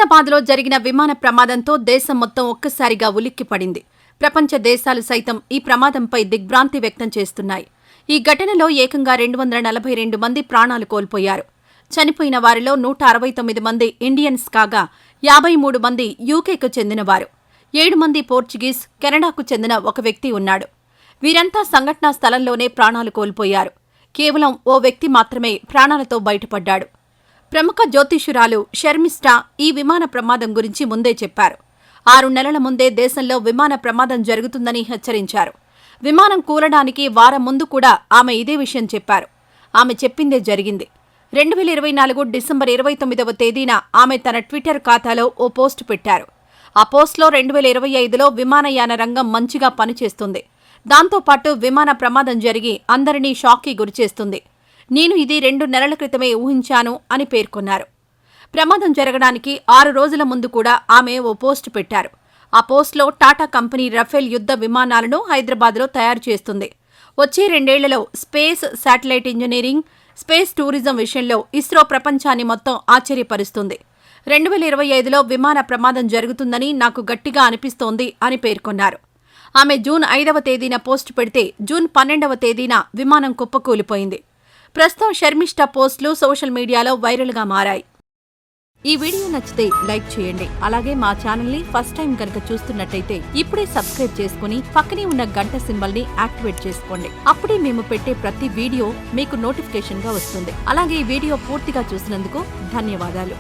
హైదరాబాద్లో జరిగిన విమాన ప్రమాదంతో దేశం మొత్తం ఒక్కసారిగా ఉలిక్కిపడింది. ప్రపంచ దేశాలు సైతం ఈ ప్రమాదంపై దిగ్భ్రాంతి వ్యక్తం చేస్తున్నాయి. ఈ ఘటనలో ఏకంగా 242 మంది ప్రాణాలు కోల్పోయారు. చనిపోయిన వారిలో 169 మంది ఇండియన్స్ కాగా 53 మంది యూకేకు చెందినవారు. 7 మంది పోర్చుగీస్, కెనడాకు చెందిన ఒక వ్యక్తి ఉన్నాడు. వీరంతా సంఘటనా స్థలంలోనే ప్రాణాలు కోల్పోయారు. కేవలం ఓ వ్యక్తి మాత్రమే ప్రాణాలతో బయటపడ్డాడు. ప్రముఖ జ్యోతిష్యురాలు షర్మిష్ఠా ఈ విమాన ప్రమాదం గురించి ముందే చెప్పారు. 6 నెలల ముందే దేశంలో విమాన ప్రమాదం జరుగుతుందని హెచ్చరించారు. విమానం కూలడానికి వారం ముందు కూడా ఆమె ఇదే విషయం చెప్పారు. ఆమె చెప్పిందే జరిగింది. 2024 డిసెంబర్ 29వ తేదీన ఆమె తన ట్విట్టర్ ఖాతాలో ఓ పోస్టు పెట్టారు. ఆ పోస్టులో 2025లో విమానయాన రంగం మంచిగా పనిచేస్తుంది. దాంతోపాటు విమాన ప్రమాదం జరిగి అందరినీ షాక్కి గురిచేస్తుంది. నేను ఇది 2 నెలల క్రితమే ఊహించాను అని పేర్కొన్నారు. ప్రమాదం జరగడానికి 6 రోజుల ముందు కూడా ఆమె ఓ పోస్టు పెట్టారు. ఆ పోస్టులో టాటా కంపెనీ రఫేల్ యుద్ధ విమానాలను హైదరాబాద్లో తయారు చేస్తుంది. వచ్చే 2 ఏళ్లలో space, satellite engineering, space tourism విషయంలో ఇస్రో ప్రపంచాన్ని మొత్తం ఆశ్చర్యపరుస్తుంది. 2025లో విమాన ప్రమాదం జరుగుతుందని నాకు గట్టిగా అనిపిస్తోంది అని పేర్కొన్నారు. ఆమె జూన్ 5వ తేదీన పోస్టు పెడితే జూన్ 12వ తేదీన విమానం కుప్పకూలిపోయింది. ప్రస్తుతం షర్మిష్ఠా పోస్టులు సోషల్ మీడియాలో వైరల్గా మారాయి. ఈ వీడియో నచ్చితే లైక్ చేయండి. అలాగే మా ఛానల్ని ఫస్ట్ టైం కనుక చూస్తున్నట్టయితే ఇప్పుడే సబ్స్క్రైబ్ చేసుకుని పక్కనే ఉన్న గంట సింబల్ని యాక్టివేట్ చేసుకోండి. అప్పుడే మేము పెట్టే ప్రతి వీడియో మీకు నోటిఫికేషన్గా వస్తుంది. అలాగే ఈ వీడియో పూర్తిగా చూసినందుకు ధన్యవాదాలు.